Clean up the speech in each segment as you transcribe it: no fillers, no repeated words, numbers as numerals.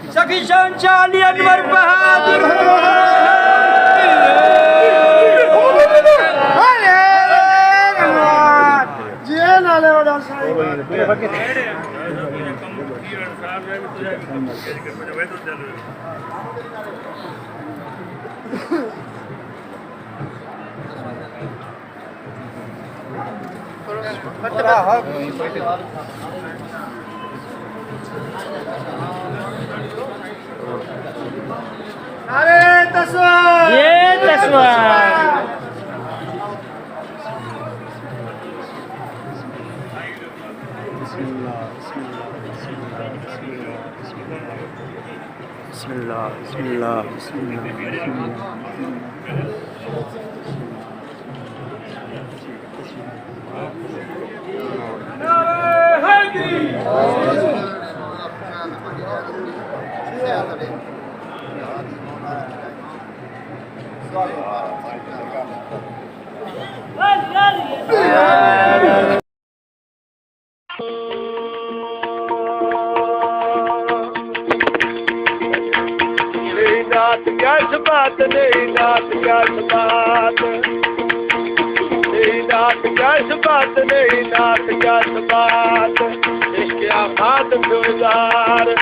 Sufficient Ali Anwar Bahadur. अरे तस्वीर ये तस्वीर बिस्मिल्लाह बिस्मिल्लाह नाथ क्या बात नहीं नाथ क्या बात नहीं नाथ क्या बात नहीं नाथ क्या बात इसके आफात जोरदार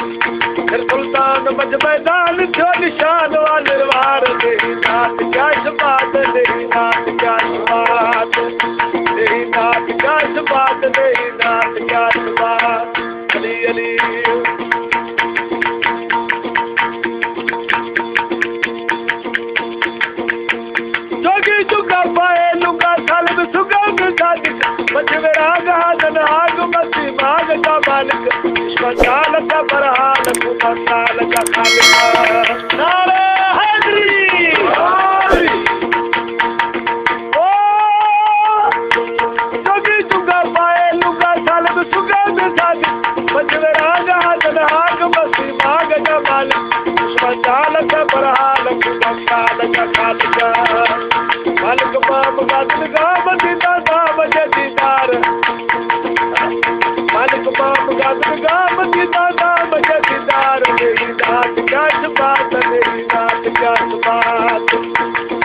फिर सुल्तान मज मैदान जो निशान वालवार नहीं नाथ क्या बात नहीं नाथ क्या बात नहीं नाथ क्या बात नहीं नाथ क्या बात अली अली मसाल का बरहान मसाल का खालिक नारे हैदरी ओ जोगी जुगा पाए लुगा सालब सुगा सादी बजरा जहान हाग मसी माग का मालिक मसाल का बरहान मसाल का खालिक मालिक बाप गादिल गा मदीना नाम जदीदार मालिक बाप गादिल गा मदीना नाम जदीदार मेरी नाथ क्या बात मेरी नाथ क्या बात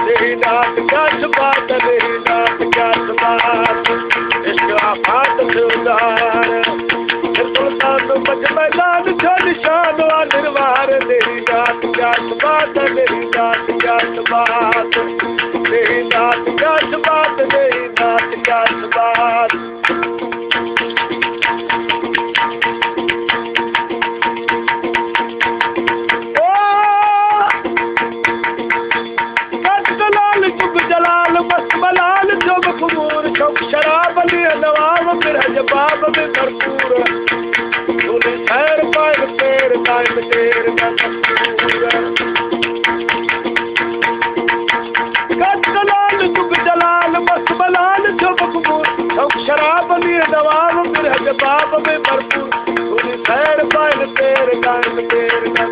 मेरी नाथ क्या बात मेरी नाथ क्या बात इश्क आफात से उदार सुल्तान मज मैदान जो निशान वालवार मेरी नाथ क्या बात मेरी नाथ क्या बात मेरी नाथ क्या बात मेरी नाथ क्या बात शराब अली नवाब फिर जवाब में भरपूर तूने खैर पाए तेर कायम तेर का कलाल जुग जलाल मस्त बलाल जो मकबूल शराब अली नवाब फिर जवाब में भरपूर तूने खैर पाए तेर कायम तेर का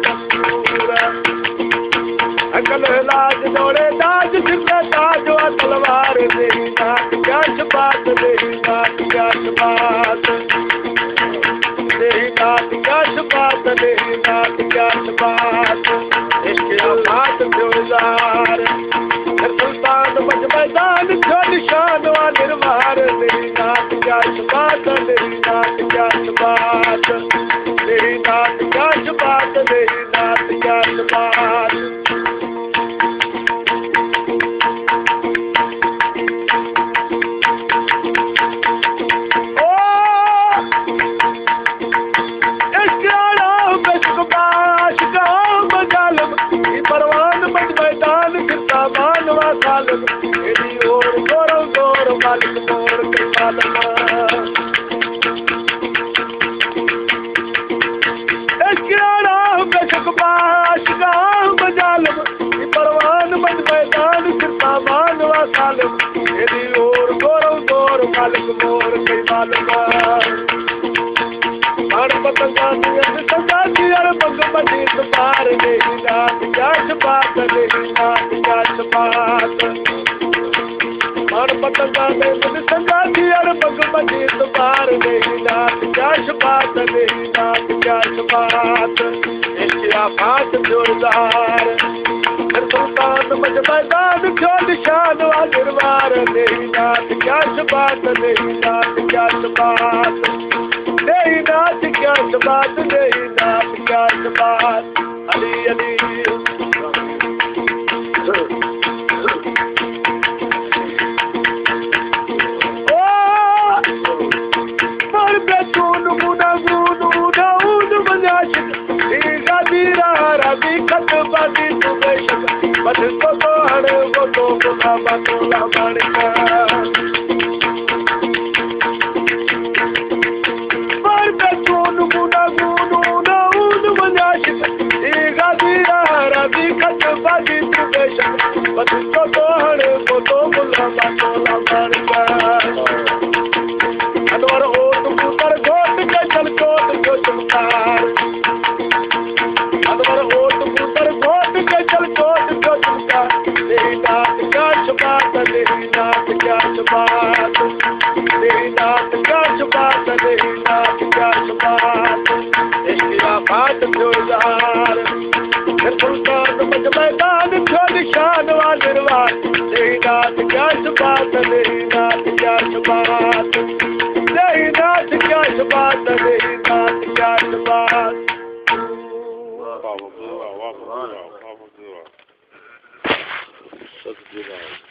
अकल लाज दौड़े दाज जिंदा ताज तलवार मेरी नाथ क्या बात मेरी नाथ क्या बात मेरी नाथ क्या बात मेरी नाथ क्या बात इसके हाथ जोरदार सुल्तान मज मैदान जो निशान वालवार मेरी नाथ क्या बात मेरी नाथ क्या बात मेरी नाथ क्या बात मेरी नाथ क्या बात मालिक मोर के मालमा एशियाना बेशक बाश गाह बजालम परवान मज मैदान सामान वा सालम तेरी ओर गौरव गौर मालिक मोर के मालमा हर पतंगा नियत सदा की हर पग मजीद पार नहीं नाथ क्या बात नहीं नाथ क्या बात मन पतंगा ने मुझ संगा थी अर पग बजी तुम्हार नहीं नाथ क्या शबात नहीं नाथ क्या शबात इश्किया बात जोरदार सुल्तान मज मैदान क्यों निशान वाजिरवार नहीं नाथ क्या शबात नहीं नाथ क्या शबात नहीं नाथ क्या शबात नहीं नाथ क्या शबात अली अली बस तो हर वो तो बाबा तो लामानिका पर बेचून गुना गुनू नाउन मजाशिक ई गादीरा रबी खत बाजी तू बेशक बस तो हर वो तो बाबा तो लामानिका अनवर हो तू पुत्र घोट के चल कोट जो चमकार अनवर हो तू पुत्र घोट के चल कोट जो चमकार नहीं नाथ क्या शबात नहीं नाथ क्या शबात नहीं नाथ क्या शबात नहीं नाथ क्या शबात इश्किया बात जोरदार सुल्तान मज मैदान क्यों निशान वाजिरवार नहीं नाथ क्या शबात नहीं नाथ क्या शबात नहीं नाथ क्या शबात नहीं नाथ क्या शबात Wow.